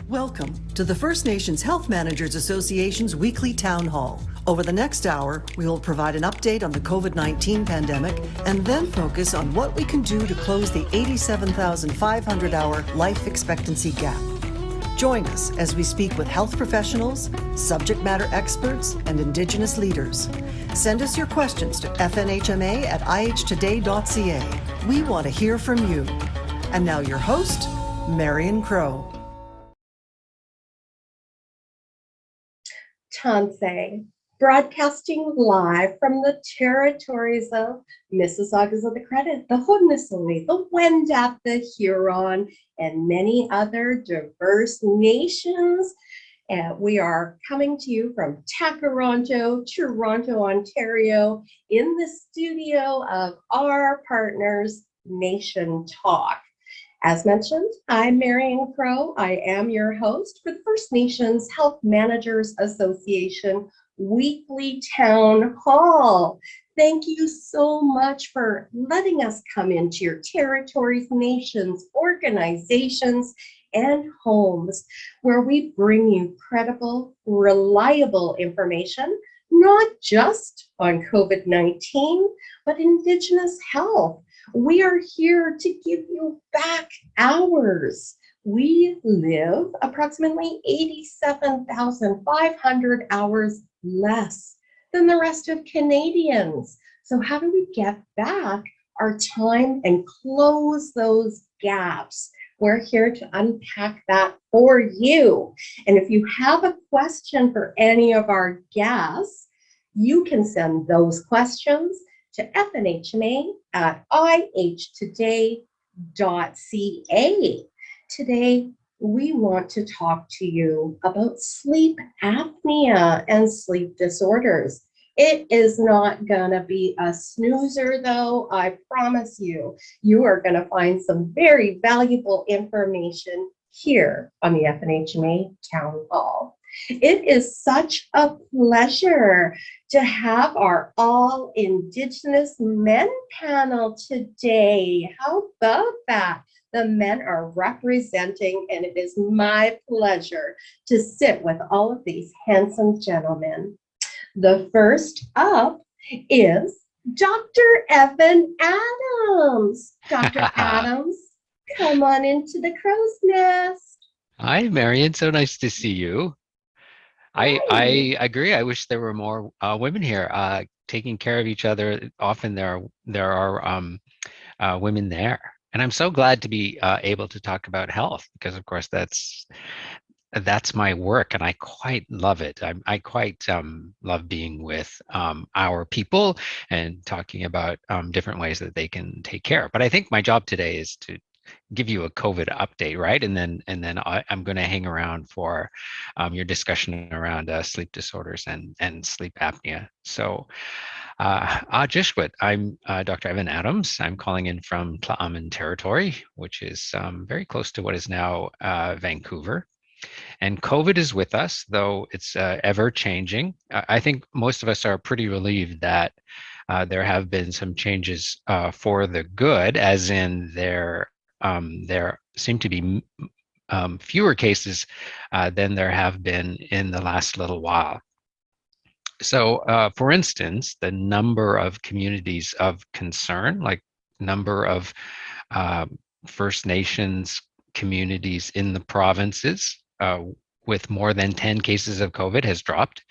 Welcome to the First Nations Health Managers Association's weekly town hall. Over the next hour, we will provide an update on the COVID-19 pandemic and then focus on what we can do to close the 87,500-hour life expectancy gap. Join us as we speak with health professionals, subject matter experts, and Indigenous leaders. Send us your questions to fnhma@ihtoday.ca. We want to hear from you. And now your host, Marion Crowe. Tansay, broadcasting live from the territories of Mississaugas of the Credit, the Haudenosaunee, the Wendat, the Huron, and many other diverse nations. We are coming to you from Takaronto, Toronto, Ontario, in the studio of our partners, Nation Talk. As mentioned, I'm Marion Crowe. I am your host for the First Nations Health Managers Association weekly town hall. Thank you so much for letting us come into your territories, nations, organizations, and homes where we bring you credible, reliable information, not just on COVID-19, but Indigenous health. We are here to give you back hours. We live approximately 87,500 hours less than the rest of Canadians. So how do we get back our time and close those gaps? We're here to unpack that for you. And if you have a question for any of our guests, you can send those questions to fnhma@ihtoday.ca. Today, we want to talk to you about sleep apnea and sleep disorders. It is not gonna be a snoozer though, I promise you. You are gonna find some very valuable information here on the FNHMA Town Hall. It is such a pleasure to have our all Indigenous men panel today. How about that? The men are representing, and it is my pleasure to sit with all of these handsome gentlemen. The first up is Dr. Evan Adams. Dr. Adams, come on into the crow's nest. Hi, Marion. So nice to see you. I agree. I wish there were more women here taking care of each other. Often there are women there, and I'm so glad to be able to talk about health because, of course, that's my work, and I quite love it. I quite love being with our people and talking about different ways that they can take care. But I think my job today is to give you a COVID update, right? And then I'm going to hang around for your discussion around sleep disorders and sleep apnea. So, Ajishwat, I'm Dr. Evan Adams. I'm calling in from Tla'amin Territory, which is very close to what is now Vancouver. And COVID is with us, though it's ever changing. I think most of us are pretty relieved that there have been some changes for the good, as in there seem to be fewer cases than there have been in the last little while. So, for instance, the number of communities of concern, like number of First Nations communities in the provinces with more than 10 cases of COVID has dropped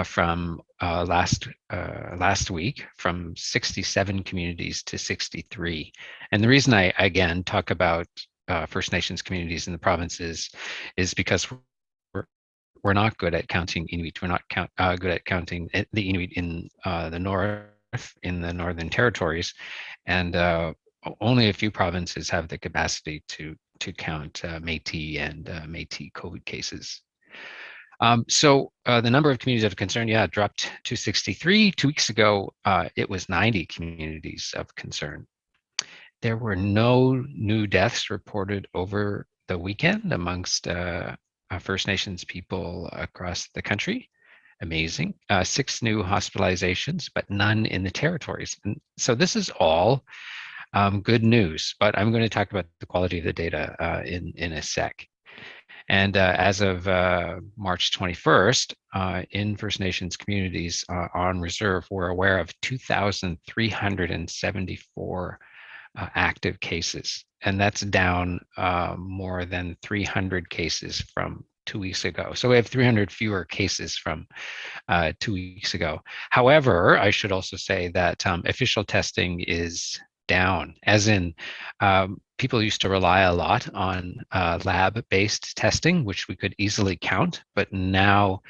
from last week from 67 communities to 63. And the reason I again talk about First Nations communities in the provinces is because we're not good at counting Inuit. We're not good at counting the Inuit in the north, in the Northern Territories, and only a few provinces have the capacity to count Métis and Métis COVID cases. So the number of communities of concern, dropped to 63. 2 weeks ago, it was 90 communities of concern. There were no new deaths reported over the weekend amongst First Nations people across the country. Amazing. 6 new hospitalizations, but none in the territories. And so this is all good news, but I'm going to talk about the quality of the data in a sec. And as of March 21st, in First Nations communities on reserve, we're aware of 2,374 active cases. And that's down more than 300 cases from 2 weeks ago. So we have 300 fewer cases from 2 weeks ago. However, I should also say that official testing is down, as in people used to rely a lot on lab-based testing, which we could easily count, but now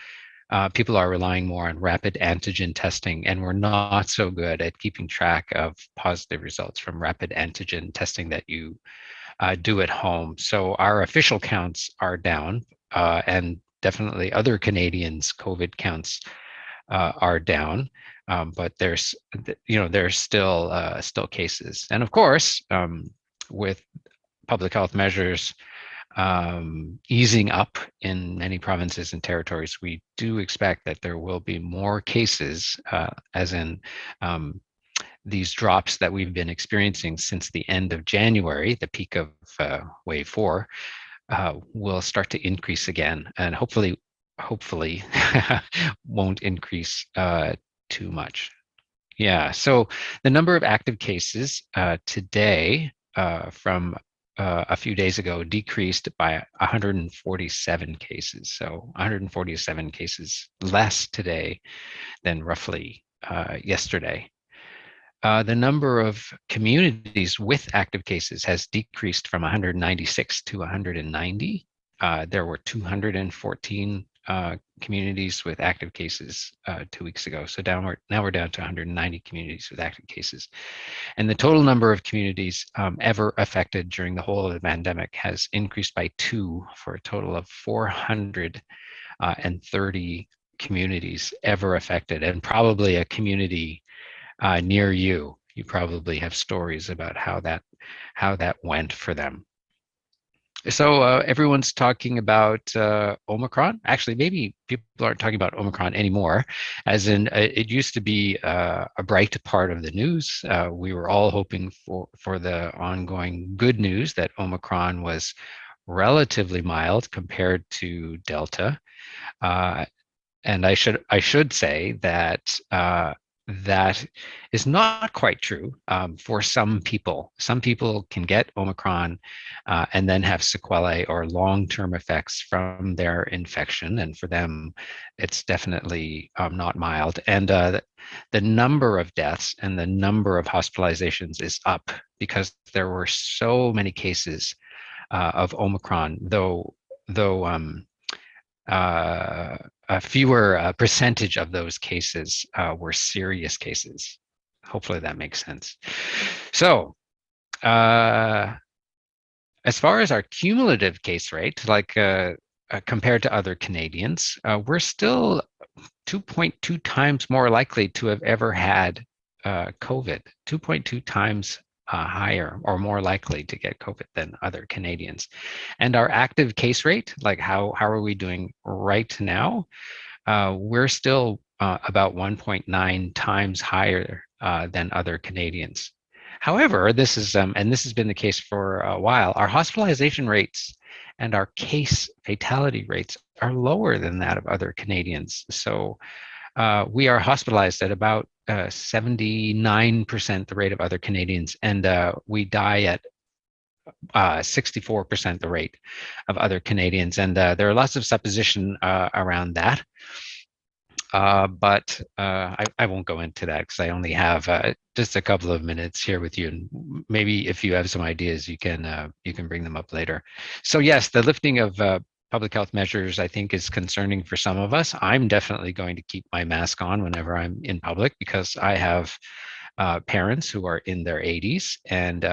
people are relying more on rapid antigen testing, and we're not so good at keeping track of positive results from rapid antigen testing that you do at home. So our official counts are down, and definitely other Canadians' COVID counts are down, but there's still cases, and of course, with public health measures easing up in many provinces and territories, we do expect that there will be more cases, as in these drops that we've been experiencing since the end of January, the peak of wave 4, will start to increase again, and hopefully won't increase too much. Yeah, so the number of active cases today from a few days ago decreased by 147 cases. So 147 cases less today than roughly yesterday. The number of communities with active cases has decreased from 196 to 190. There were 214 communities with active cases 2 weeks ago. So now we're down to 190 communities with active cases. And the total number of communities ever affected during the whole of the pandemic has increased by 2, for a total of 430 communities ever affected, and probably a community near you. You probably have stories about how that went for them. So everyone's talking about Omicron. Actually, maybe people aren't talking about Omicron anymore, as in it used to be a bright part of the news. We were all hoping for the ongoing good news that Omicron was relatively mild compared to Delta. And I should say that that is not quite true for some people. Some people can get Omicron and then have sequelae or long-term effects from their infection, and for them, it's definitely not mild. And the number of deaths and the number of hospitalizations is up because there were so many cases of Omicron, though a fewer percentage of those cases were serious cases. Hopefully that makes sense. So as far as our cumulative case rate, like compared to other Canadians, we're still 2.2 times more likely to have ever had COVID, 2.2 times higher or more likely to get COVID than other Canadians. And our active case rate, like how are we doing right now? We're still about 1.9 times higher than other Canadians. However, this is, and this has been the case for a while, our hospitalization rates and our case fatality rates are lower than that of other Canadians. So we are hospitalized at about 79% the rate of other Canadians, and we die at 64% the rate of other Canadians. And there are lots of supposition around that. But I won't go into that because I only have just a couple of minutes here with you, and maybe if you have some ideas, you can bring them up later. So yes, the lifting of public health measures, I think, is concerning for some of us. I'm definitely going to keep my mask on whenever I'm in public because I have parents who are in their 80s and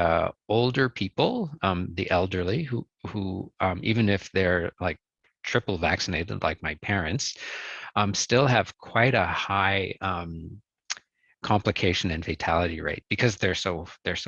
older people, the elderly, who even if they're like triple vaccinated, like my parents, still have quite a high complication and fatality rate because they're so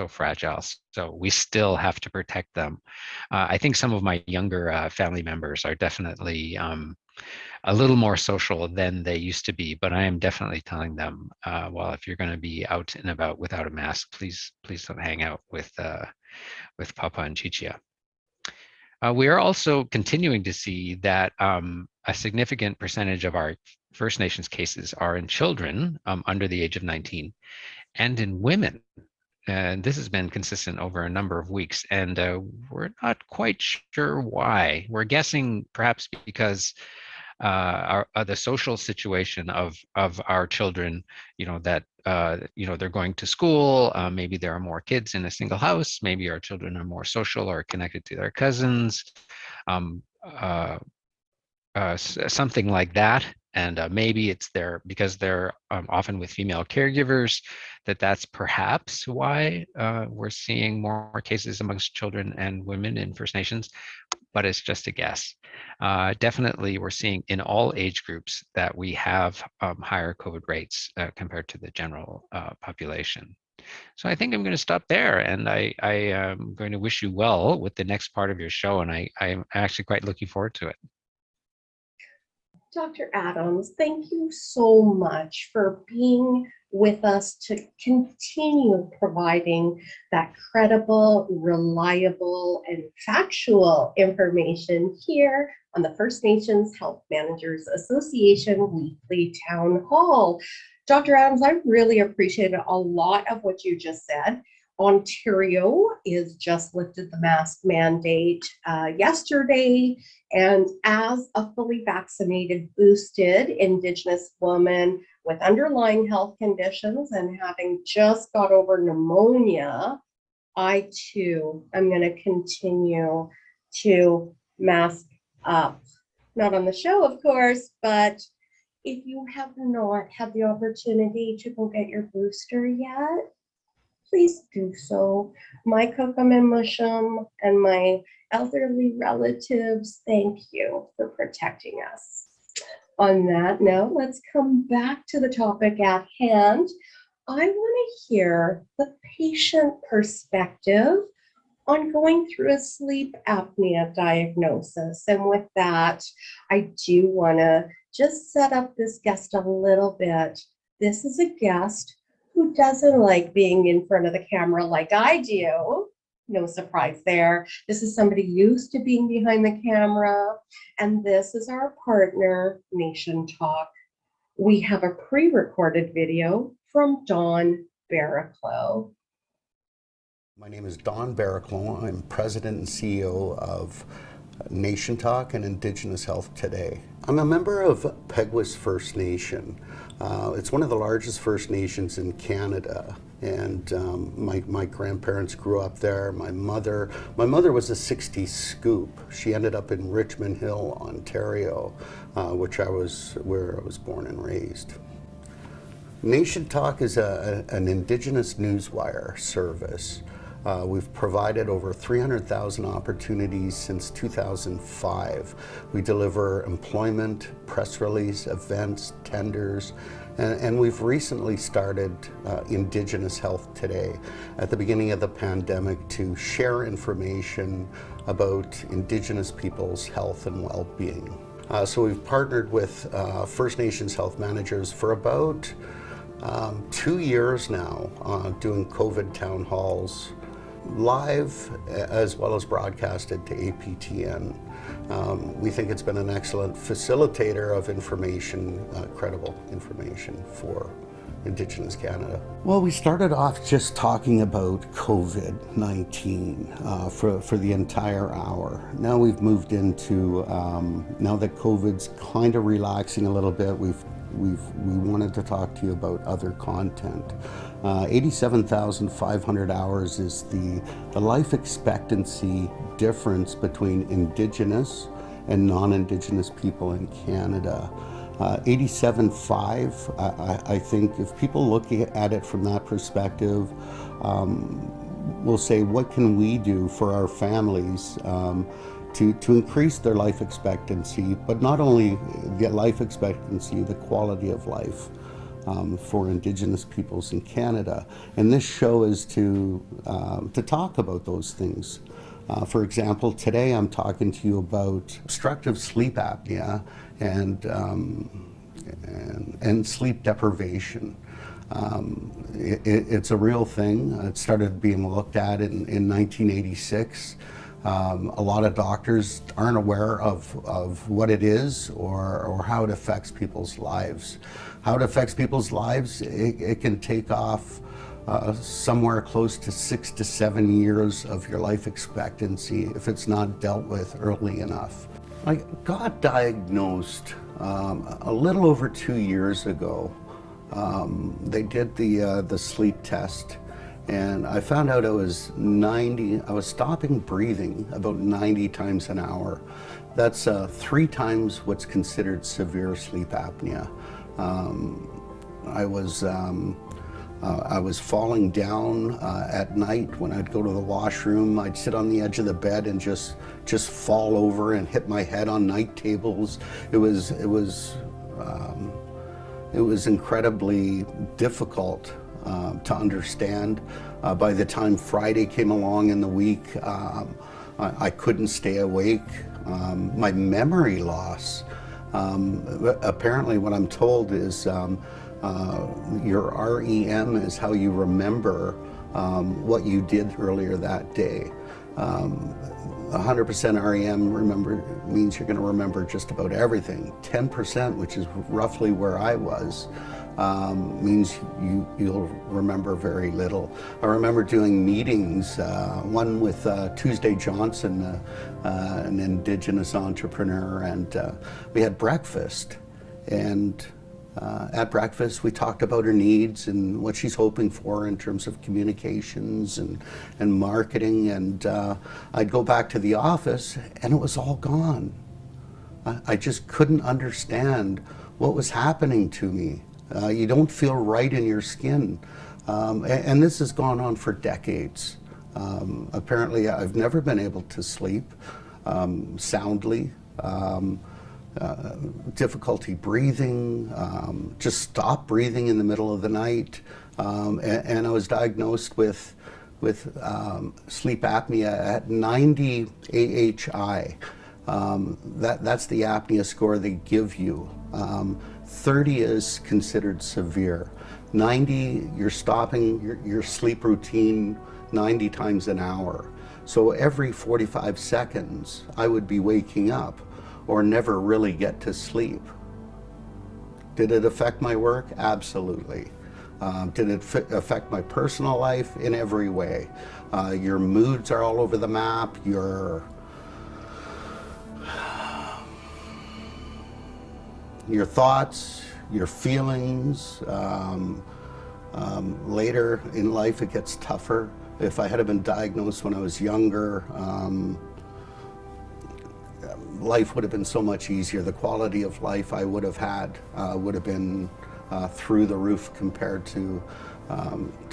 fragile. So we still have to protect them. I think some of my younger family members are definitely a little more social than they used to be, but I am definitely telling them, well, if you're going to be out and about without a mask, please don't hang out with Papa and Chichia. We are also continuing to see that a significant percentage of our First Nations cases are in children under the age of 19 and in women. And this has been consistent over a number of weeks, and we're not quite sure why. We're guessing perhaps because the social situation of our children, that they're going to school. Maybe there are more kids in a single house. Maybe our children are more social or connected to their cousins. Um, uh, Something like that. And maybe it's because they're often with female caregivers, that's perhaps why we're seeing more cases amongst children and women in First Nations, but it's just a guess. Definitely, we're seeing in all age groups that we have higher COVID rates compared to the general population. So I think I'm going to stop there, and I am going to wish you well with the next part of your show, and I'm actually quite looking forward to it. Dr. Adams, thank you so much for being with us to continue providing that credible, reliable, and factual information here on the First Nations Health Managers Association Weekly Town Hall. Dr. Adams, I really appreciated a lot of what you just said. Ontario is just lifted the mask mandate yesterday, and as a fully vaccinated, boosted Indigenous woman with underlying health conditions and having just got over pneumonia, I too am going to continue to mask up. Not on the show, of course, but if you have not had the opportunity to go get your booster yet, please do so. My Kokum and Mushum and my elderly relatives, thank you for protecting us. On that note, let's come back to the topic at hand. I want to hear the patient perspective on going through a sleep apnea diagnosis. And with that, I do want to just set up this guest a little bit. This is a guest who doesn't like being in front of the camera like I do. No surprise there. This is somebody used to being behind the camera, and this is our partner, Nation Talk. We have a pre-recorded video from Don Barraclough. My name is Don Barraclough. I'm president and CEO of Nation Talk and Indigenous Health Today. I'm a member of Peguis First Nation. It's one of the largest First Nations in Canada, and my grandparents grew up there. My mother was a 60s scoop. She ended up in Richmond Hill, Ontario, where I was born and raised. Nation Talk is an Indigenous newswire service. We've provided over 300,000 opportunities since 2005. We deliver employment, press release, events, tenders, and we've recently started Indigenous Health Today at the beginning of the pandemic to share information about Indigenous people's health and well-being. So we've partnered with First Nations health managers for about 2 years now, doing COVID town halls live as well as broadcasted to APTN. We think it's been an excellent facilitator of information, credible information for Indigenous Canada. Well, we started off just talking about COVID-19 for the entire hour. Now we've moved into, now that COVID's kind of relaxing a little bit, we wanted to talk to you about other content. 87,500 hours is the life expectancy difference between Indigenous and non-Indigenous people in Canada. 87.5, I think if people look at it from that perspective, we'll say, what can we do for our families to increase their life expectancy, but not only the life expectancy, the quality of life for Indigenous peoples in Canada. And this show is to talk about those things. For example, today I'm talking to you about obstructive sleep apnea and sleep deprivation. It's a real thing. It started being looked at in 1986 A lot of doctors aren't aware of what it is or how it affects people's lives. How it affects people's lives, it can take off somewhere close to 6 to 7 years of your life expectancy if it's not dealt with early enough. I got diagnosed a little over 2 years ago. They did the sleep test, and I found out I was stopping breathing about 90 times an hour. That's 3 times what's considered severe sleep apnea. I was falling down at night when I'd go to the washroom. I'd sit on the edge of the bed and just fall over and hit my head on night tables. It was incredibly difficult to understand. By the time Friday came along in the week, I couldn't stay awake. My memory loss, apparently what I'm told is your REM is how you remember what you did earlier that day. 100% REM means you're going to remember just about everything. 10%, which is roughly where I was, means you'll remember very little. I remember doing meetings, one with Tuesday Johnson, an Indigenous entrepreneur, and we had breakfast. And at breakfast, we talked about her needs and what she's hoping for in terms of communications and marketing. And I'd go back to the office, and it was all gone. I just couldn't understand what was happening to me. You don't feel right in your skin. And this has gone on for decades. Apparently, I've never been able to sleep soundly. Difficulty breathing, just stop breathing in the middle of the night, and I was diagnosed with sleep apnea at 90 AHI. That's the apnea score they give you. 30 is considered severe. 90, you're stopping your sleep routine 90 times an hour. So every 45 seconds, I would be waking up or never really get to sleep. Did it affect my work? Absolutely. Did it affect my personal life? In every way. Your moods are all over the map. Your thoughts, your feelings. Later in life, it gets tougher. If I had been diagnosed when I was younger, life would have been so much easier. The quality of life I would have had would have been through the roof compared to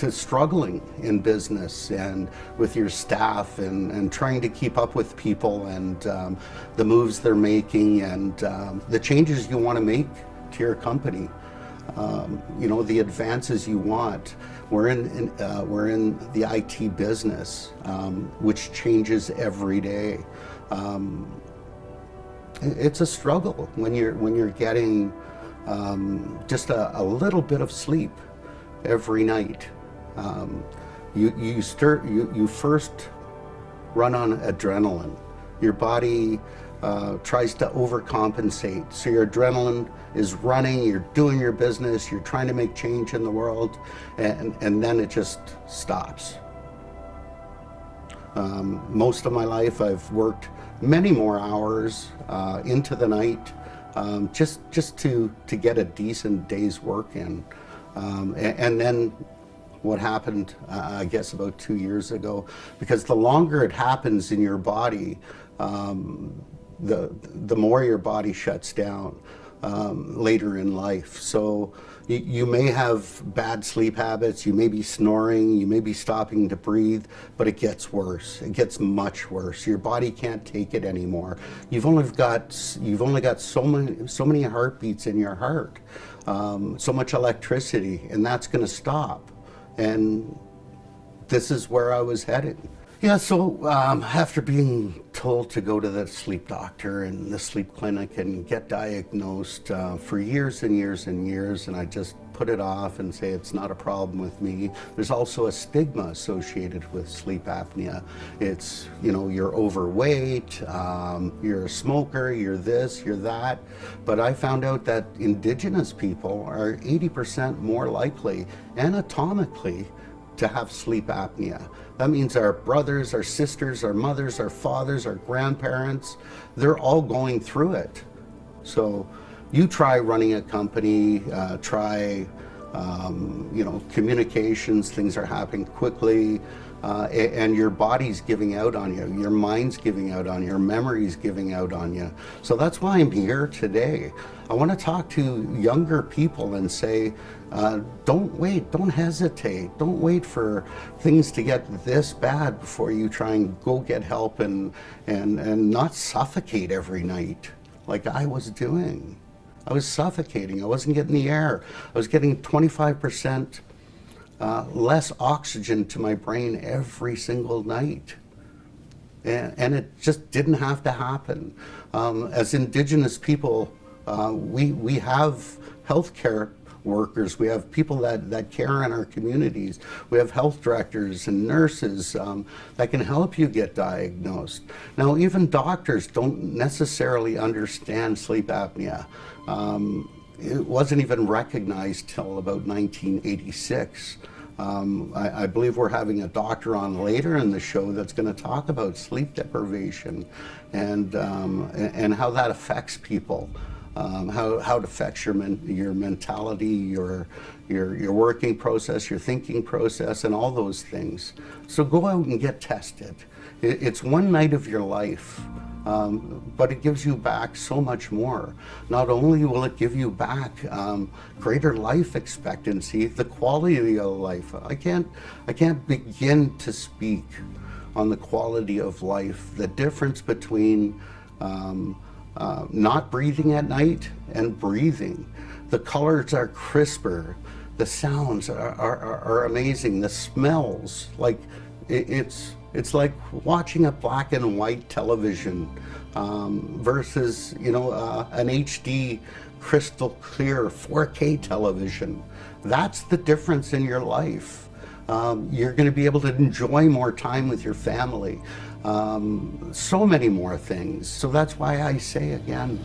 struggling in business and with your staff and trying to keep up with people and the moves they're making and the changes you want to make to your company. The advances you want. We're in the IT business, which changes every day. It's a struggle when you're getting just a little bit of sleep every night. You first run on adrenaline. Your body tries to overcompensate. So your adrenaline is running, you're doing your business, you're trying to make change in the world, and then it just stops. Most of my life I've worked many more hours into the night just to get a decent day's work in. And then what happened, I guess about 2 years ago, because the longer it happens in your body, the more your body shuts down later in life. So you may have bad sleep habits, you may be snoring, you may be stopping to breathe, but it gets worse. It gets much worse. Your body can't take it anymore. You've only got so many heartbeats in your heart, so much electricity, and that's going to stop. And this is where I was headed. Yeah, so after being told to go to the sleep doctor and the sleep clinic and get diagnosed for years and years and years, and I just put it off and say it's not a problem with me. There's also a stigma associated with sleep apnea. It's, you know, you're overweight, you're a smoker, you're this, you're that. But I found out that Indigenous people are 80% more likely anatomically to have sleep apnea. That means our brothers, our sisters, our mothers, our fathers, our grandparents, they're all going through it. So you try running a company, try communications, things are happening quickly, and your body's giving out on you, your mind's giving out on you, your memory's giving out on you. So that's why I'm here today. I want to talk to younger people and say, don't wait, don't hesitate, don't wait for things to get this bad before you try and go get help and not suffocate every night like I was doing. I was suffocating, I wasn't getting the air. I was getting 25% less oxygen to my brain every single night. And it just didn't have to happen. As Indigenous people, we have healthcare workers, we have people that care in our communities, we have health directors and nurses that can help you get diagnosed. Now, even doctors don't necessarily understand sleep apnea. It wasn't even recognized till about 1986. I believe we're having a doctor on later in the show that's going to talk about sleep deprivation and how that affects people. How it affects your mentality, your working process, your thinking process, and all those things. So go out and get tested. It's one night of your life, but it gives you back so much more. Not only will it give you back greater life expectancy, the quality of life. I can't begin to speak on the quality of life, the difference between not breathing at night and breathing. The colors are crisper, the sounds are amazing, the smells, like it's like watching a black and white television versus an HD crystal clear 4K television. That's the difference in your life. You're going to be able to enjoy more time with your family. So many more things. So that's why I say again,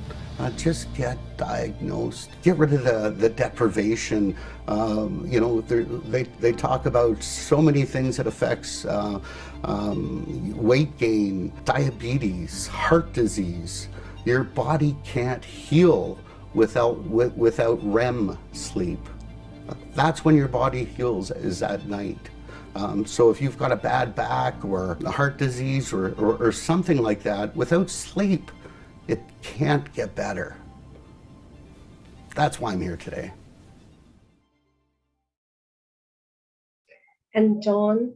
just get diagnosed. Get rid of the deprivation. They talk about so many things that affects weight gain, diabetes, heart disease. Your body can't heal without REM sleep. That's when your body heals, is at night. So if you've got a bad back or a heart disease or something like that, without sleep, it can't get better. That's why I'm here today. And Dawn,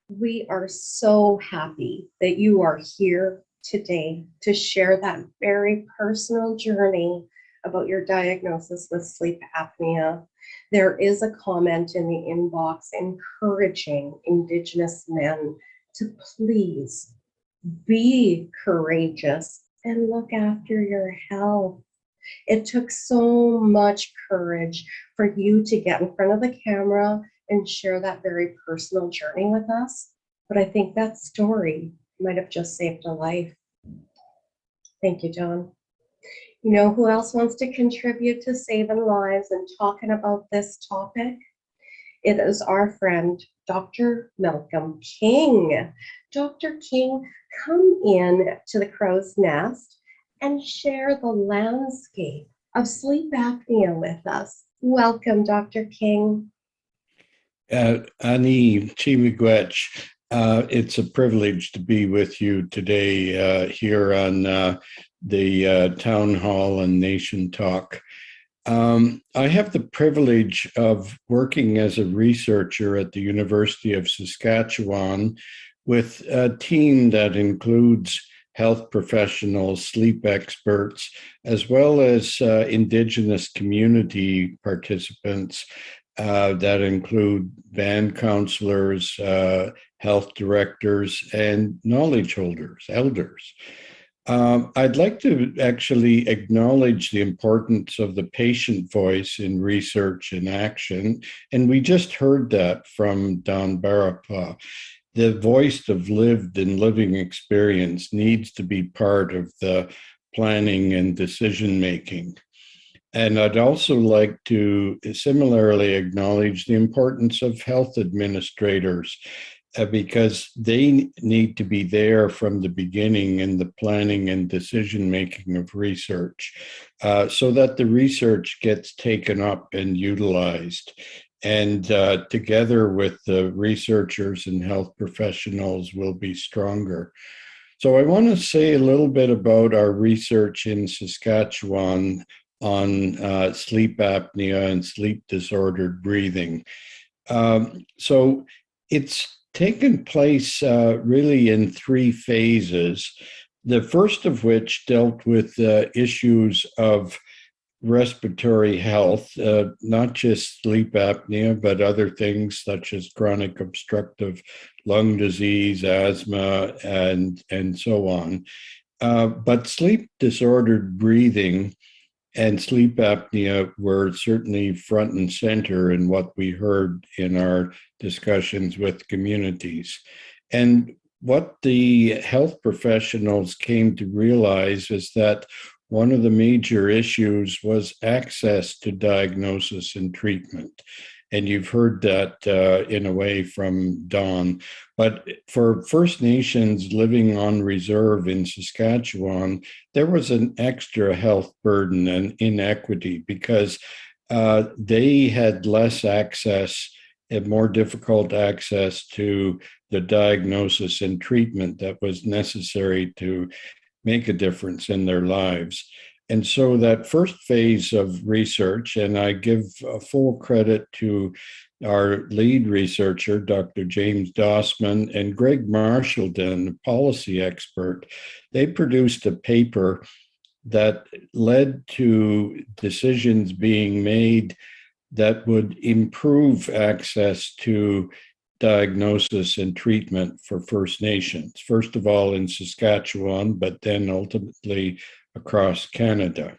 we are so happy that you are here today to share that very personal journey about your diagnosis with sleep apnea. There is a comment in the inbox encouraging Indigenous men to please be courageous and look after your health. It took so much courage for you to get in front of the camera and share that very personal journey with us. But I think that story might have just saved a life. Thank you, John. You know who else wants to contribute to saving lives and talking about this topic? It is our friend, Dr. Malcolm King. Dr. King, come in to the Crow's Nest and share the landscape of sleep apnea with us. Welcome, Dr. King. Ani Chimigwech, it's a privilege to be with you today here on the Town Hall and Nation Talk. I have the privilege of working as a researcher at the University of Saskatchewan with a team that includes health professionals, sleep experts, as well as Indigenous community participants that include band counselors, health directors, and knowledge holders, elders. I'd like to actually acknowledge the importance of the patient voice in research and action. And we just heard that from Don Barapa. The voice of lived and living experience needs to be part of the planning and decision making. And I'd also like to similarly acknowledge the importance of health administrators because they need to be there from the beginning in the planning and decision making of research so that the research gets taken up and utilized. And together with the researchers and health professionals, will be stronger. So I want to say a little bit about our research in Saskatchewan on sleep apnea and sleep disordered breathing. So it's taken place really in three phases, the first of which dealt with issues of respiratory health, not just sleep apnea, but other things such as chronic obstructive lung disease, asthma, and so on. But sleep disordered breathing and sleep apnea were certainly front and center in what we heard in our discussions with communities. And what the health professionals came to realize is that one of the major issues was access to diagnosis and treatment. And you've heard that in a way from Don. But for First Nations living on reserve in Saskatchewan, there was an extra health burden and inequity because they had less access and more difficult access to the diagnosis and treatment that was necessary to make a difference in their lives. And so that first phase of research, and I give full credit to our lead researcher, Dr. James Dossman, and Greg Marshallton, a policy expert, they produced a paper that led to decisions being made that would improve access to diagnosis and treatment for First Nations, first of all in Saskatchewan, but then ultimately across Canada.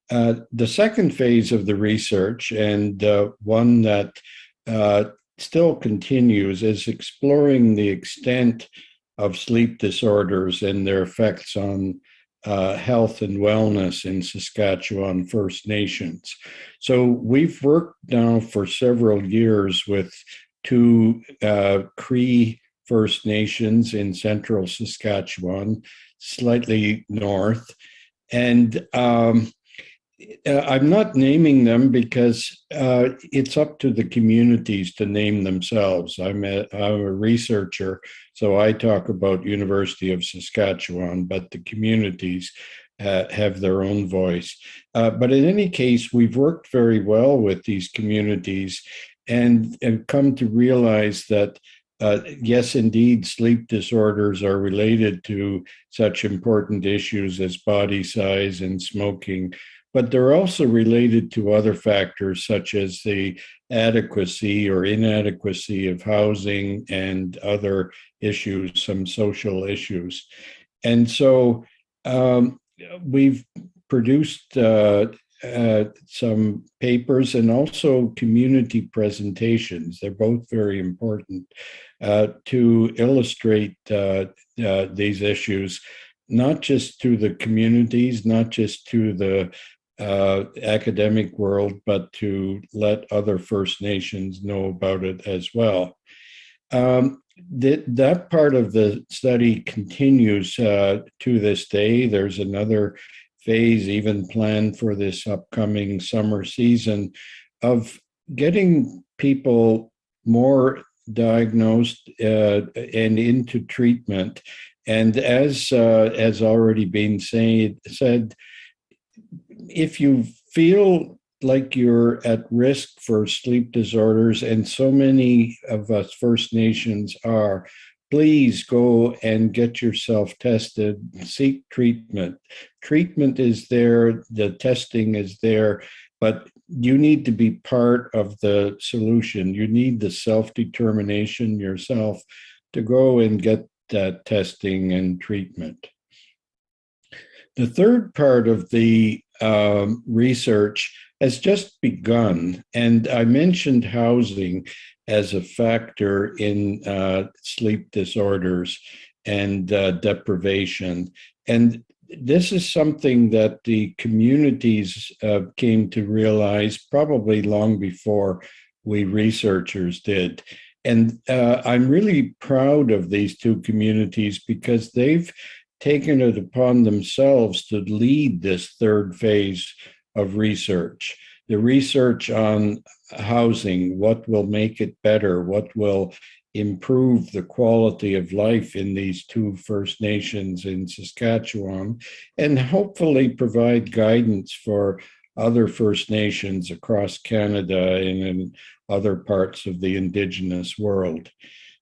The second phase of the research, and one that still continues, is exploring the extent of sleep disorders and their effects on health and wellness in Saskatchewan First Nations. So we've worked now for several years with two Cree First Nations in central Saskatchewan, slightly north. And I'm not naming them because it's up to the communities to name themselves. I'm a researcher, so I talk about University of Saskatchewan, but the communities have their own voice. But in any case, we've worked very well with these communities and come to realize that yes, indeed, sleep disorders are related to such important issues as body size and smoking, but they're also related to other factors such as the adequacy or inadequacy of housing and other issues, some social issues. And so we've produced some papers and also community presentations. They're both very important to illustrate these issues, not just to the communities, not just to the academic world, but to let other First Nations know about it as well. That part of the study continues to this day. There's another phase even planned for this upcoming summer season of getting people more diagnosed and into treatment. And as has already been said, if you feel like you're at risk for sleep disorders, and so many of us First Nations are, please go and get yourself tested, seek treatment. Treatment is there, the testing is there, but you need to be part of the solution. You need the self-determination yourself to go and get that testing and treatment. The third part of the research has just begun, and I mentioned housing as a factor in sleep disorders and deprivation. And this is something that the communities came to realize probably long before we researchers did. And I'm really proud of these two communities because they've taken it upon themselves to lead this third phase of research. The research on housing, what will make it better, what will improve the quality of life in these two First Nations in Saskatchewan, and hopefully provide guidance for other First Nations across Canada and in other parts of the Indigenous world.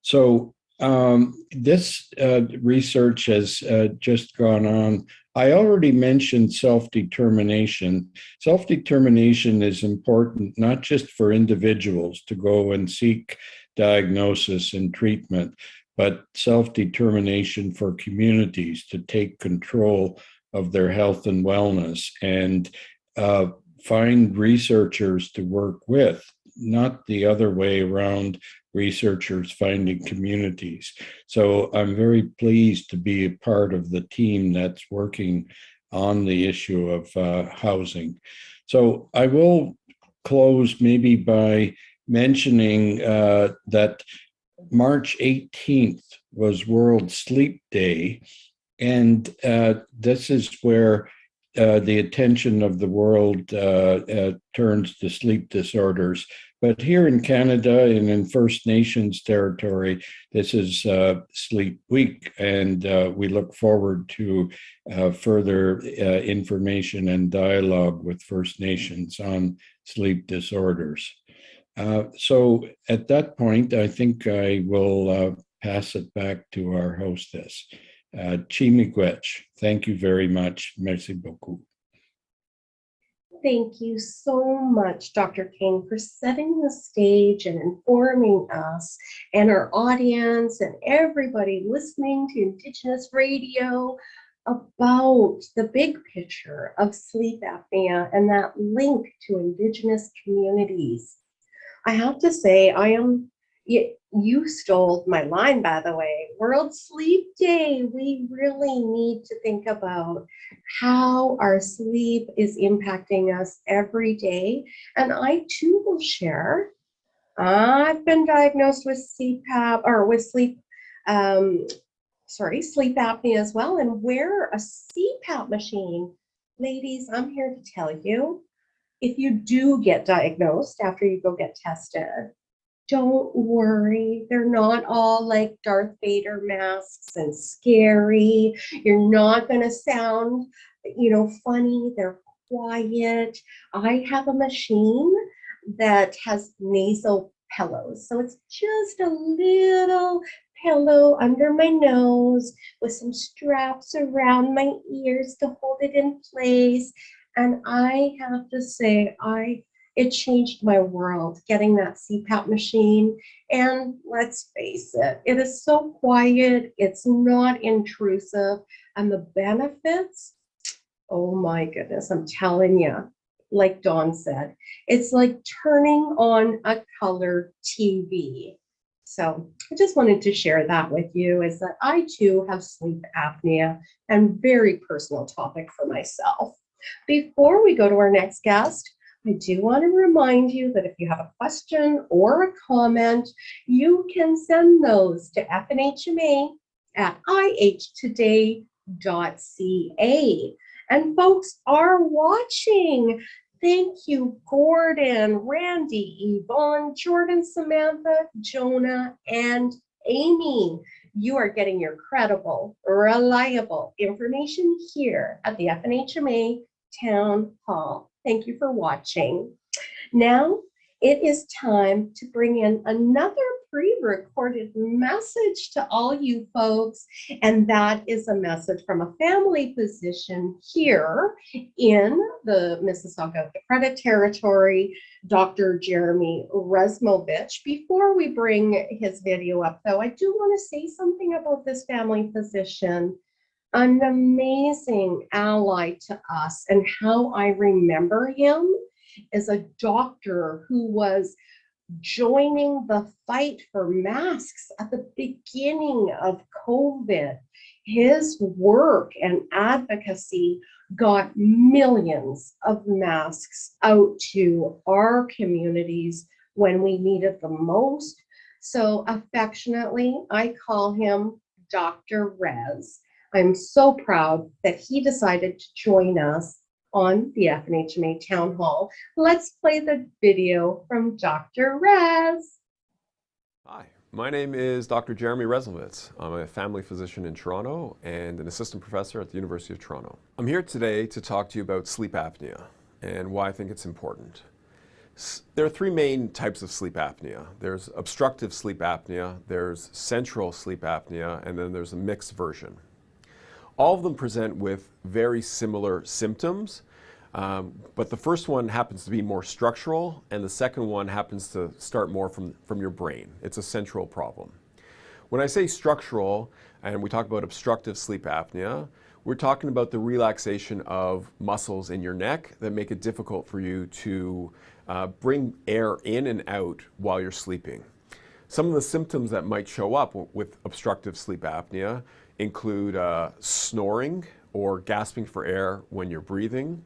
So this research has just gone on. I already mentioned self-determination. Self-determination is important not just for individuals to go and seek diagnosis and treatment, but self-determination for communities to take control of their health and wellness and find researchers to work with, not the other way around, researchers finding communities. So I'm very pleased to be a part of the team that's working on the issue of housing. So I will close maybe by mentioning that March 18th was World Sleep Day. And this is where the attention of the world turns to sleep disorders. But here in Canada and in First Nations territory, this is Sleep Week, and we look forward to further information and dialogue with First Nations on sleep disorders. So at that point, I think I will pass it back to our hostess. Miigwech, thank you very much. Merci beaucoup. Thank you so much, Dr. King, for setting the stage and informing us and our audience and everybody listening to Indigenous radio about the big picture of sleep apnea and that link to Indigenous communities. I have to say, you stole my line, by the way. World Sleep Day. We really need to think about how our sleep is impacting us every day. And I too will share. I've been diagnosed with CPAP or with sleep apnea as well, and wear a CPAP machine. Ladies, I'm here to tell you, if you do get diagnosed after you go get tested, don't worry. They're not all like Darth Vader masks and scary. You're not going to sound, funny. They're quiet. I have a machine that has nasal pillows. So it's just a little pillow under my nose with some straps around my ears to hold it in place. And I have to say, it changed my world getting that CPAP machine. And let's face it, it is so quiet, it's not intrusive, and the benefits, oh my goodness, I'm telling you, like Dawn said, it's like turning on a color TV. So I just wanted to share that with you, is that I too have sleep apnea, and very personal topic for myself. Before we go to our next guest, I do want to remind you that if you have a question or a comment, you can send those to FNHMA at ihtoday.ca. And folks are watching. Thank you, Gordon, Randy, Yvonne, Jordan, Samantha, Jonah, and Amy. You are getting your credible, reliable information here at the FNHMA Town Hall. Thank you for watching. Now it is time to bring in another pre-recorded message to all you folks, and that is a message from a family physician here in the Mississauga of the Credit Territory, Dr. Jeremy Resmovich. Before we bring his video up, though, I do want to say something about this family physician. an amazing ally to us. And how I remember him is a doctor who was joining the fight for masks at the beginning of COVID. His work and advocacy got millions of masks out to our communities when we needed them most. So affectionately, I call him Dr. Rez. I'm so proud that he decided to join us on the FNHMA Town Hall. Let's play the video from Dr. Rez. Hi, my name is Dr. Jeremy Rezelwitz. I'm a family physician in Toronto and an assistant professor at the University of Toronto. I'm here today to talk to you about sleep apnea and why I think it's important. There are three main types of sleep apnea. There's obstructive sleep apnea, there's central sleep apnea, and then there's a mixed version. All of them present with very similar symptoms, but the first one happens to be more structural, and the second one happens to start more from your brain. It's a central problem. When I say structural, and we talk about obstructive sleep apnea, we're talking about the relaxation of muscles in your neck that make it difficult for you to bring air in and out while you're sleeping. Some of the symptoms that might show up with obstructive sleep apnea include snoring or gasping for air when you're breathing.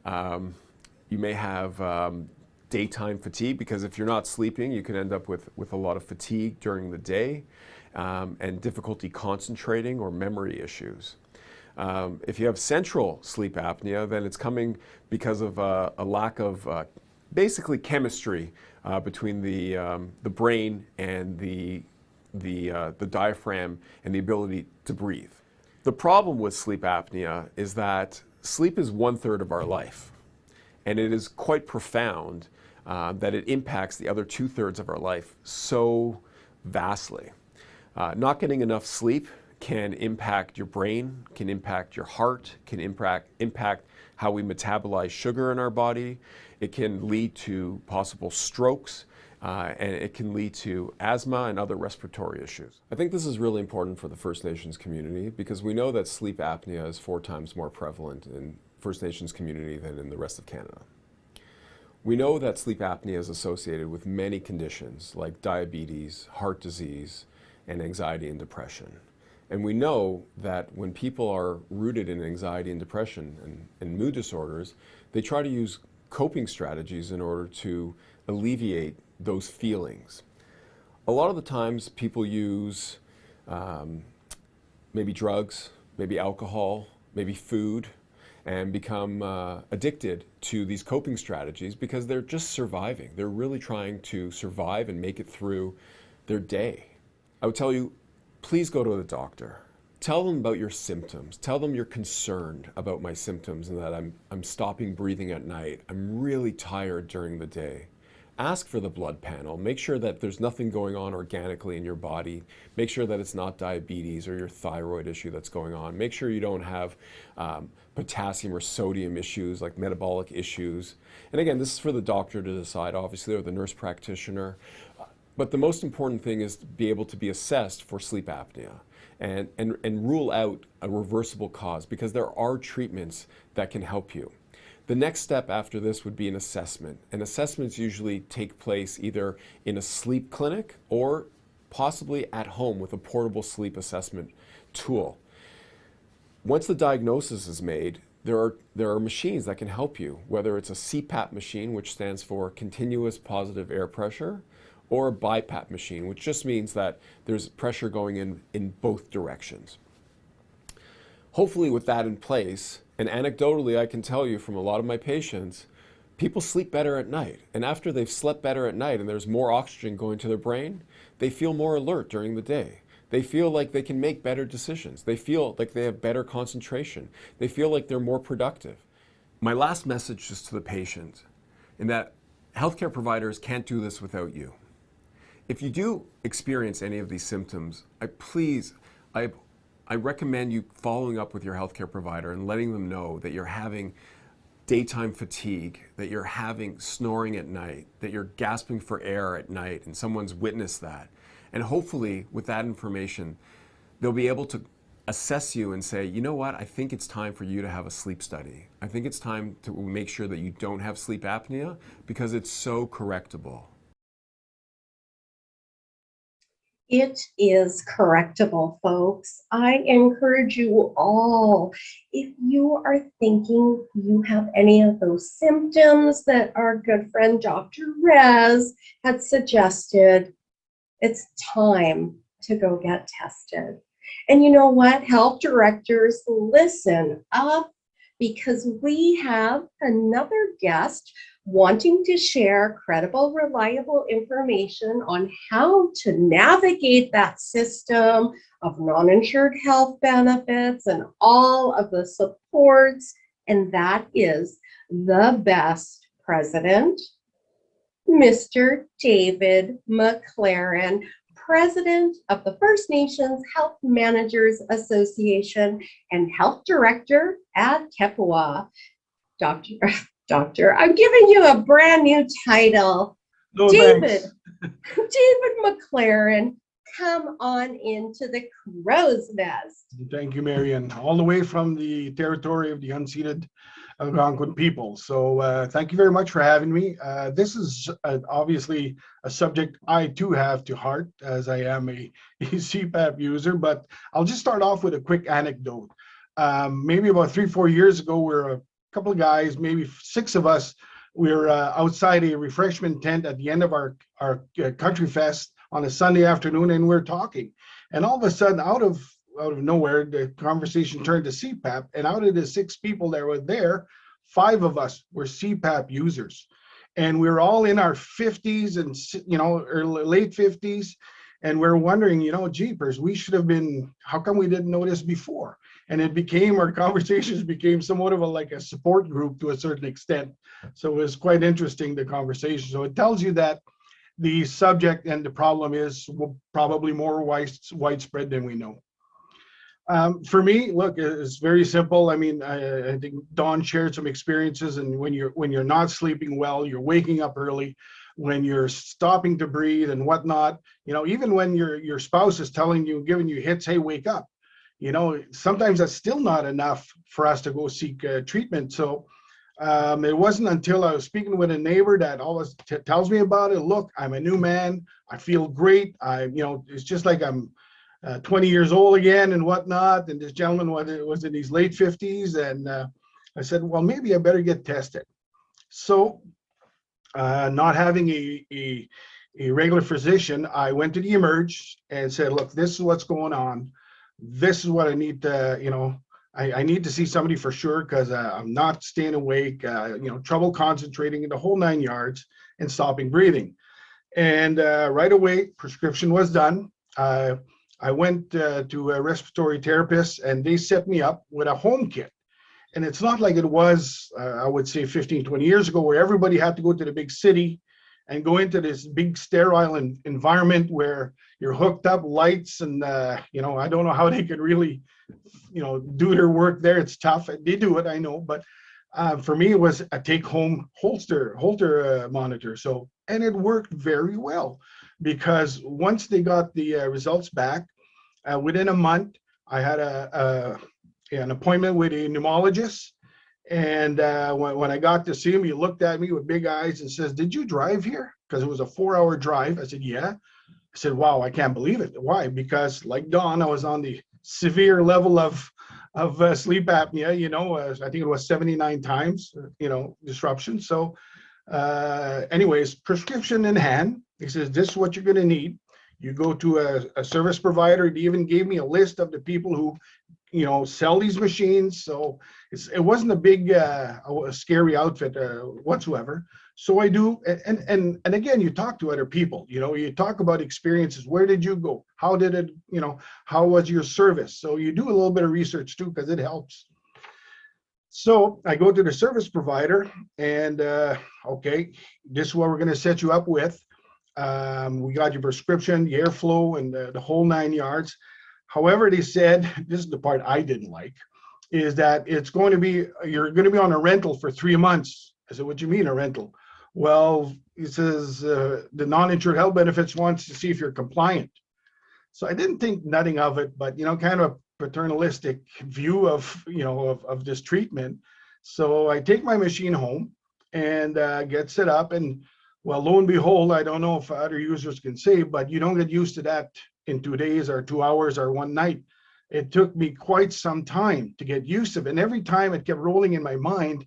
You may have daytime fatigue, because if you're not sleeping, you can end up with a lot of fatigue during the day and difficulty concentrating or memory issues. If you have central sleep apnea, then it's coming because of a lack of basically chemistry between the brain and the diaphragm and the ability to breathe. The problem with sleep apnea is that sleep is 1/3 of our life, and it is quite profound that it impacts the other 2/3 of our life so vastly. Not getting enough sleep can impact your brain, can impact your heart, can impact how we metabolize sugar in our body. It can lead to possible strokes, and it can lead to asthma and other respiratory issues. I think this is really important for the First Nations community, because we know that sleep apnea is 4 times more prevalent in First Nations community than in the rest of Canada. We know that sleep apnea is associated with many conditions like diabetes, heart disease, and anxiety and depression. And we know that when people are rooted in anxiety and depression and mood disorders, they try to use coping strategies in order to alleviate those feelings. A lot of the times people use maybe drugs, maybe alcohol, maybe food, and become addicted to these coping strategies because they're just surviving. They're really trying to survive and make it through their day. I would tell you, please go to the doctor. Tell them about your symptoms. Tell them you're concerned about my symptoms and that I'm stopping breathing at night. I'm really tired during the day. Ask for the blood panel. Make sure that there's nothing going on organically in your body. Make sure that it's not diabetes or your thyroid issue that's going on. Make sure you don't have potassium or sodium issues like metabolic issues. And again, this is for the doctor to decide, obviously, or the nurse practitioner. But the most important thing is to be able to be assessed for sleep apnea and rule out a reversible cause, because there are treatments that can help you. The next step after this would be an assessment. And assessments usually take place either in a sleep clinic or possibly at home with a portable sleep assessment tool. Once the diagnosis is made, there are machines that can help you, whether it's a CPAP machine, which stands for continuous positive air pressure, or a BiPAP machine, which just means that there's pressure going in both directions. Hopefully with that in place, and anecdotally I can tell you from a lot of my patients, people sleep better at night. And after they've slept better at night and there's more oxygen going to their brain, they feel more alert during the day. They feel like they can make better decisions. They feel like they have better concentration. They feel like they're more productive. My last message is to the patient, in that healthcare providers can't do this without you. If you do experience any of these symptoms, I recommend you following up with your healthcare provider and letting them know that you're having daytime fatigue, that you're having snoring at night, that you're gasping for air at night, and someone's witnessed that. And hopefully, with that information, they'll be able to assess you and say, you know what, I think it's time for you to have a sleep study. I think it's time to make sure that you don't have sleep apnea because it's so correctable. It is correctable, folks. I encourage you all, if you are thinking you have any of those symptoms that our good friend Dr. Rez had suggested, it's time to go get tested. And you know what, health directors, listen up, because we have another guest wanting to share credible, reliable information on how to navigate that system of non-insured health benefits and all of the supports. And that is the best president, Mr. David Mclaren, President of the First Nations Health Managers Association and Health Director at Kepua. Doctor, I'm giving you a brand new title. No, David, thanks. David Mclaren, come on into the crow's nest. Thank you, Marian. All the way from the territory of the unceded Algonquin people. So thank you very much for having me. This is obviously a subject I too have to heart, as I am a CPAP user, but I'll just start off with a quick anecdote. Maybe about 3-4 years ago, we're a couple of guys, maybe 6 of us, we're outside a refreshment tent at the end of our country fest on a Sunday afternoon, and we're talking. And all of a sudden, out of nowhere, the conversation turned to CPAP, and out of the 6 people that were there, 5 of us were CPAP users. And we were all in our 50s and, or late 50s, and we're wondering, jeepers, we should have been, how come we didn't know this before? And our conversations became somewhat of a support group to a certain extent. So it was quite interesting, the conversation. So it tells you that the subject and the problem is probably more widespread than we know. For me, look, it's very simple. I mean, I think Dawn shared some experiences, and when you're not sleeping well, you're waking up early, when you're stopping to breathe and whatnot, even when your spouse is telling you, giving you hits, hey, wake up, sometimes that's still not enough for us to go seek treatment. So it wasn't until I was speaking with a neighbor that always tells me about it. Look, I'm a new man. I feel great. It's just like I'm 20 years old again and whatnot. And this gentleman was in his late 50s. And I said, well, maybe I better get tested. So not having a regular physician, I went to the Emerge and said, look, this is what's going on. This is what I need to, I need to see somebody for sure, because I'm not staying awake, trouble concentrating in the whole 9 yards and stopping breathing. And right away, prescription was done. I went to a respiratory therapist, and they set me up with a home kit. And it's not like it was, I would say 15, 20 years ago, where everybody had to go to the big city and go into this big sterile environment where you're hooked up, lights, and I don't know how they could really, do their work there. It's tough. They do it, I know, but for me, it was a take-home Holter monitor. So, and it worked very well, because once they got the results back, within a month, I had an appointment with a pneumologist. And when I got to see him, he looked at me with big eyes and says, "Did you drive here?" Because it was a 4-hour drive. I said, "Yeah." I said, "Wow, I can't believe it." Why? Because like Dawn, I was on the severe level of sleep apnea. I think it was 79 times, disruption. So anyways, prescription in hand. He says, "This is what you're going to need." You go to a service provider. He even gave me a list of the people who sell these machines. So it wasn't a big, a scary outfit whatsoever. So I do, and again, you talk to other people, you talk about experiences. Where did you go? How did it, how was your service? So you do a little bit of research too, because it helps. So I go to the service provider, and okay, this is what we're going to set you up with. We got your prescription, the airflow, and the whole 9 yards. However, they said, this is the part I didn't like, is that you're going to be on a rental for 3 months. I said, "What do you mean a rental?" Well, it says the non-insured health benefits wants to see if you're compliant. So I didn't think nothing of it, but kind of paternalistic view of, of this treatment. So I take my machine home and get set up, and well, lo and behold, I don't know if other users can say, but you don't get used to that in 2 days or 2 hours or one night. It took me quite some time to get used to it. And every time it kept rolling in my mind,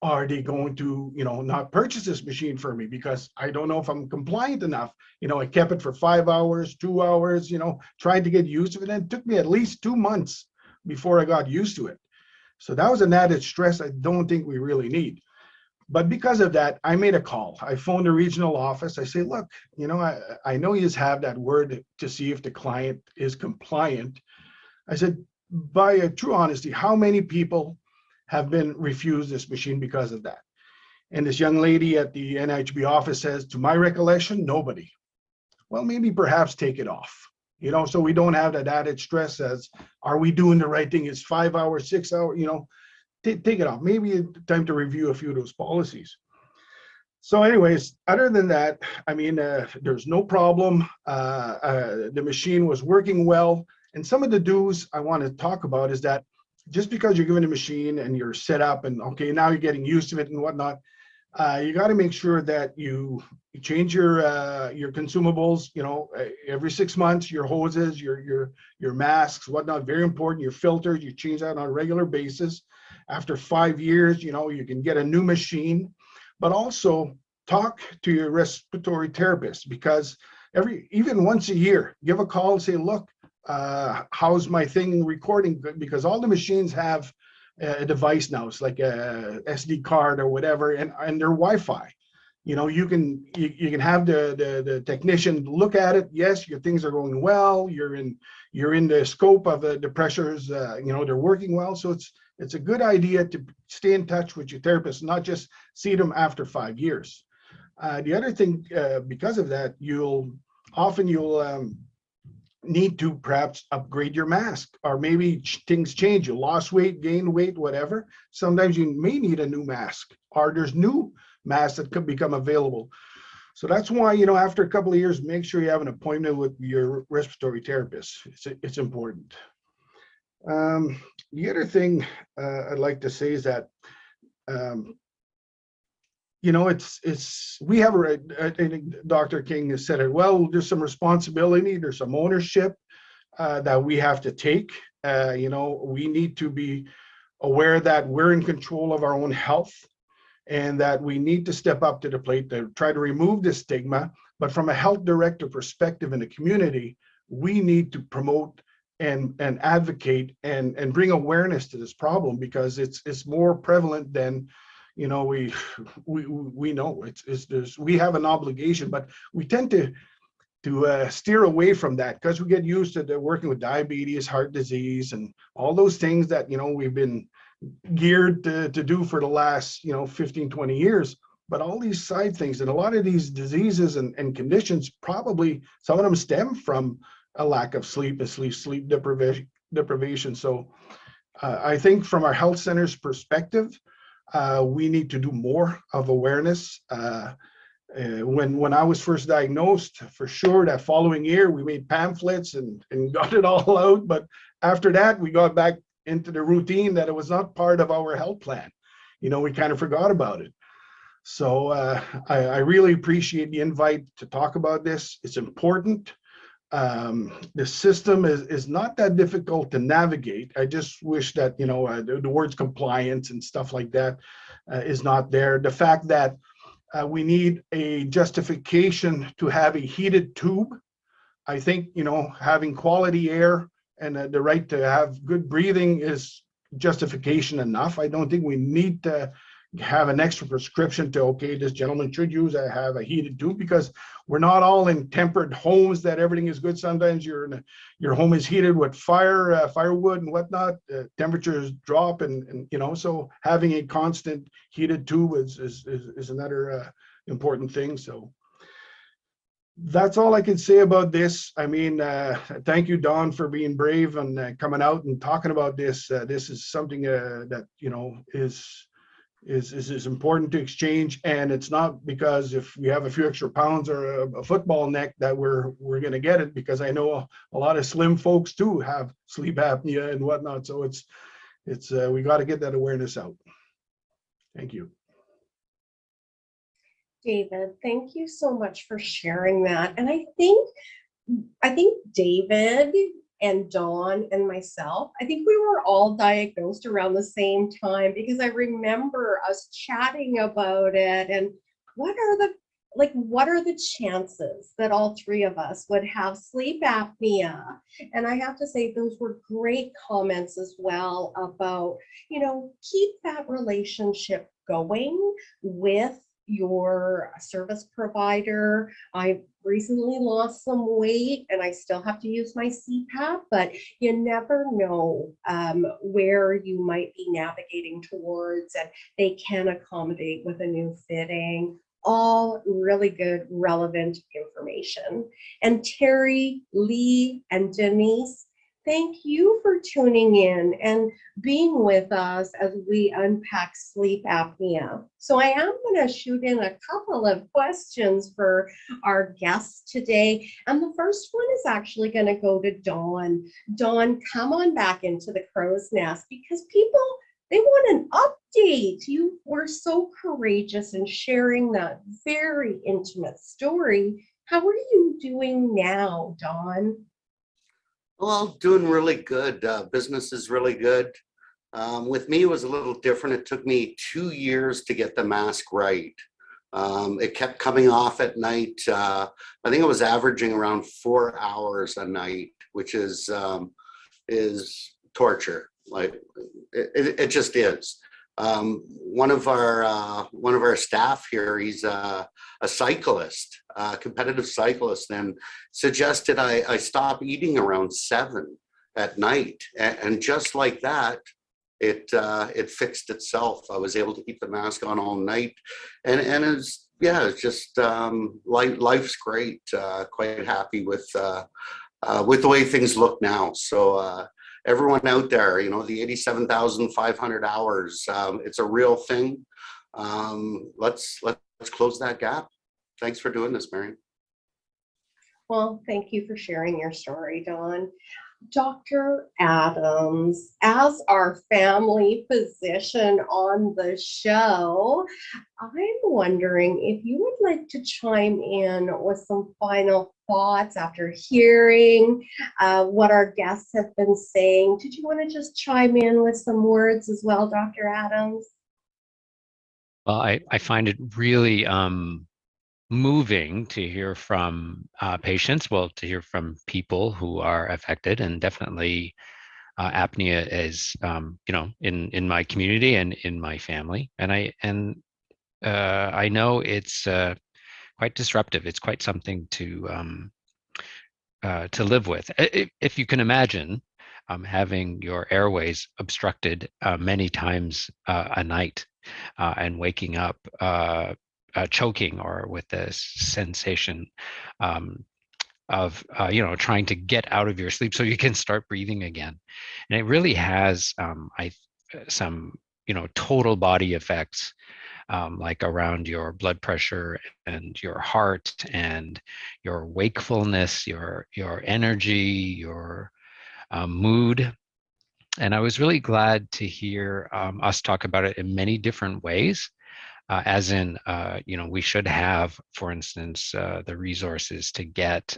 are they going to, not purchase this machine for me because I don't know if I'm compliant enough. I kept it for 5 hours, 2 hours, tried to get used to it. And it took me at least 2 months before I got used to it. So that was an added stress I don't think we really need. But because of that, I made a call. I phoned the regional office. I say, look, I know you have that word to see if the client is compliant. I said, by a true honesty, how many people have been refused this machine because of that? And this young lady at the NHB office says, to my recollection, nobody. Well, maybe perhaps take it off, so we don't have that added stress as, are we doing the right thing? It's 5 hours, 6 hours, take it off. Maybe time to review a few of those policies. So anyways, other than that, there's no problem. The machine was working well. And some of the do's I want to talk about is that just because you're given a machine and you're set up and okay, now you're getting used to it and whatnot, you got to make sure that you change your consumables, every 6 months, your hoses, your masks, whatnot, very important. Your filters, you change that on a regular basis. After 5 years, you can get a new machine, but also talk to your respiratory therapist, because even once a year, give a call and say, look, how's my thing recording? Because all the machines have a device now. It's like a SD card or whatever, and they're Wi-Fi. You can have the technician look at it. Yes, your things are going well. You're in the scope of the pressures. They're working well. So it's a good idea to stay in touch with your therapist, not just see them after 5 years. The other thing, because of that, you'll need to perhaps upgrade your mask, or maybe things change. You lost weight, gained weight, whatever. Sometimes you may need a new mask, or there's new masks that could become available. So that's why, after a couple of years, make sure you have an appointment with your respiratory therapist. It's important. The other thing I'd like to say is that, we have I think Dr. King has said it well, there's some responsibility, there's some ownership that we have to take. We need to be aware that we're in control of our own health, and that we need to step up to the plate to try to remove this stigma. But from a health director perspective in the community, we need to promote and advocate and bring awareness to this problem, because it's more prevalent than we know. We have an obligation, but we tend to steer away from that because we get used to working with diabetes, heart disease, and all those things that we've been geared to do for the last 15, 20 years. But all these side things and a lot of these diseases and conditions, probably some of them stem from a lack of sleep deprivation. So I think from our health center's perspective, we need to do more of awareness. When I was first diagnosed, for sure, that following year, we made pamphlets and got it all out. But after that, we got back into the routine that it was not part of our health plan. We kind of forgot about it. So I really appreciate the invite to talk about this. It's important. The system is not that difficult to navigate. I just wish that, the words compliance and stuff like that is not there. The fact that we need a justification to have a heated tube. I think, having quality air and the right to have good breathing is justification enough. I don't think we need to have an extra prescription to, okay, this gentleman should have a heated tube, because we're not all in tempered homes that everything is good. Sometimes your home is heated with firewood and whatnot. Temperatures drop, and so having a constant heated tube is another important thing. So that's all I can say about this. Thank you, Don, for being brave and coming out and talking about this. This is something that is important to exchange. And it's not because if we have a few extra pounds or a football neck that we're going to get it, because I know a lot of slim folks too have sleep apnea and whatnot. So it's we got to get that awareness out. Thank you. David, thank you so much for sharing that. And I think David and Dawn and myself, I think we were all diagnosed around the same time, because I remember us chatting about it and what are the chances that all three of us would have sleep apnea? And I have to say, those were great comments as well about, keep that relationship going with your service provider. I recently lost some weight and I still have to use my CPAP, but you never know where you might be navigating towards, and they can accommodate with a new fitting. All really good, relevant information. And Terry, Lee, and Denise, thank you for tuning in and being with us as we unpack sleep apnea. So I am going to shoot in a couple of questions for our guests today. And the first one is actually going to go to Dawn. Dawn, come on back into the crow's nest, because people, they want an update. You were so courageous in sharing that very intimate story. How are you doing now, Dawn? Well, doing really good. Business is really good. With me, it was a little different. It took me 2 years to get the mask right. It kept coming off at night. I think it was averaging around 4 hours a night, which is torture. Like it just is. One of our staff here, he's a cyclist, a competitive cyclist, and suggested I stop eating around 7 at night, and just like that, it fixed itself. I was able to keep the mask on all night, and it's just life's great. Quite happy with the way things look now. So. Everyone out there, the 87,500 hours, it's a real thing. Let's close that gap. Thanks for doing this, Marion. Well, thank you for sharing your story, Dawn. Dr. Adams, as our family physician on the show, I'm wondering if you would like to chime in with some final thoughts after hearing what our guests have been saying. Did you want to just chime in with some words as well, Dr. Adams? Well, I find it really moving to hear from patients, to hear from people who are affected, and definitely apnea is, in my community and in my family, and I know it's quite disruptive. It's quite something to live with. If you can imagine having your airways obstructed many times a night and waking up choking or with this sensation of trying to get out of your sleep so you can start breathing again. And it really has some total body effects, like around your blood pressure and your heart and your wakefulness, your energy, your mood. And I was really glad to hear us talk about it in many different ways. As in, we should have, for instance, the resources to get,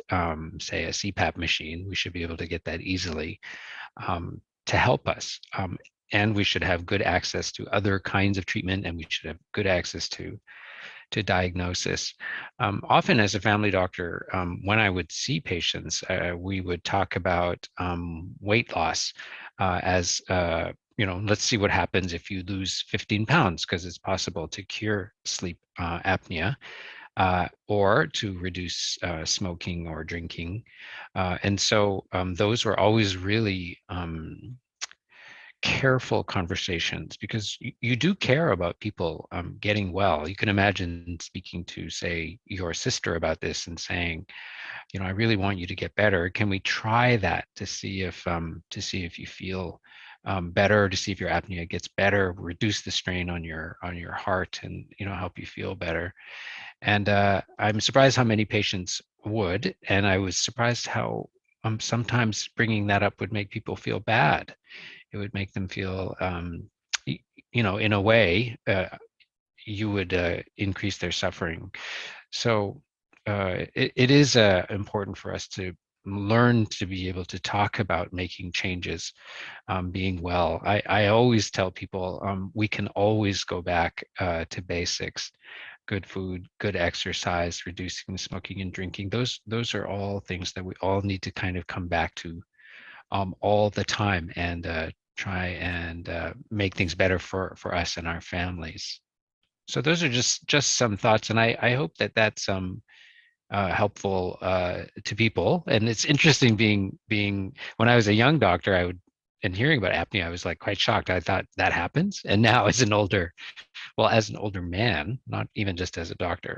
say, a CPAP machine. We should be able to get that easily to help us. And we should have good access to other kinds of treatment, and we should have good access to diagnosis. Often as a family doctor, when I would see patients, we would talk about weight loss as let's see what happens if you lose 15 pounds, because it's possible to cure sleep apnea or to reduce smoking or drinking. And so those were always really careful conversations, because you do care about people getting well. You can imagine speaking to, say, your sister about this and saying, I really want you to get better. Can we try that to see if you feel better, to see if your apnea gets better, reduce the strain on your heart, and help you feel better. And I'm surprised how many patients would, and I was surprised how sometimes bringing that up would make people feel bad. It would make them feel, in a way, you would increase their suffering. So it is important for us to learn to be able to talk about making changes, being well. I always tell people we can always go back to basics: good food, good exercise, reducing smoking and drinking. Those are all things that we all need to kind of come back to all the time, and try and make things better for us and our families. So those are just some thoughts, and I hope that that's helpful to people. And it's interesting being when I was a young doctor, and hearing about apnea, I was like quite shocked. I thought that happens, and now as an older man, not even just as a doctor,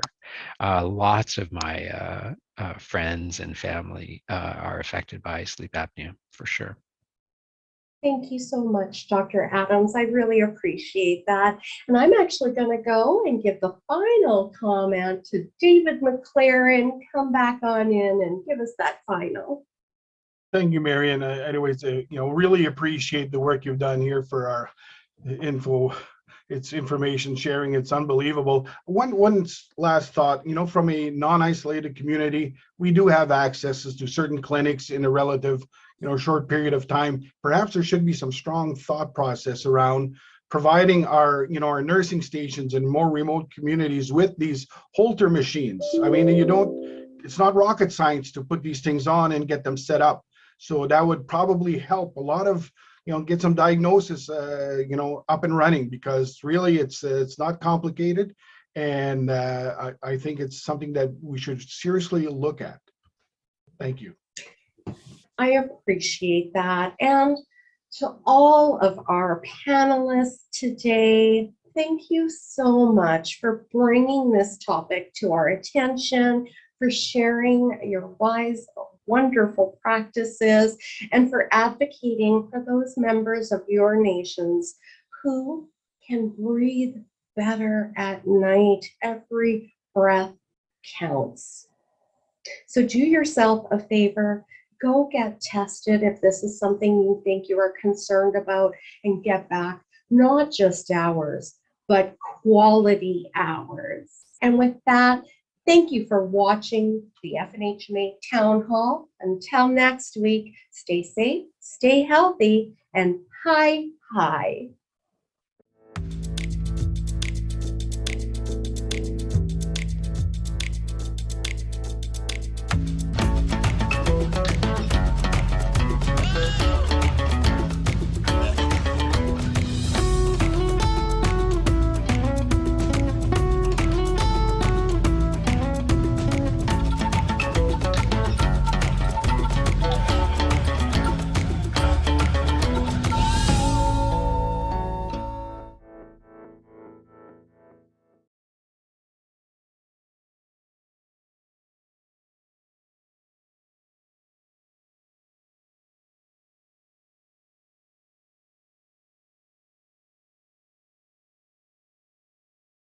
lots of my friends and family are affected by sleep apnea, for sure. Thank you so much, Dr. Adams. I really appreciate that. And I'm actually going to go and give the final comment to David Mclaren. Come back on in and give us that final. Thank you, Marian. Anyways, really appreciate the work you've done here for our information sharing. It's unbelievable. One last thought, from a non-isolated community, we do have access to certain clinics in a relative, short period of time. Perhaps there should be some strong thought process around providing our nursing stations in more remote communities with these Holter machines. I mean, it's not rocket science to put these things on and get them set up. So that would probably help a lot of, get some diagnosis, up and running, because really it's not complicated. And I think it's something that we should seriously look at. Thank you. I appreciate that. And to all of our panelists today, thank you so much for bringing this topic to our attention, for sharing your wise, wonderful practices, and for advocating for those members of your nations who can breathe better at night. Every breath counts. So do yourself a favor. Go get tested if this is something you think you are concerned about, and get back not just hours, but quality hours. And with that, thank you for watching the FNHMA Town Hall. Until next week, stay safe, stay healthy, and hi, hi.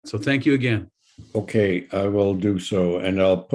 So thank you again. Okay, I will do so, and I'll put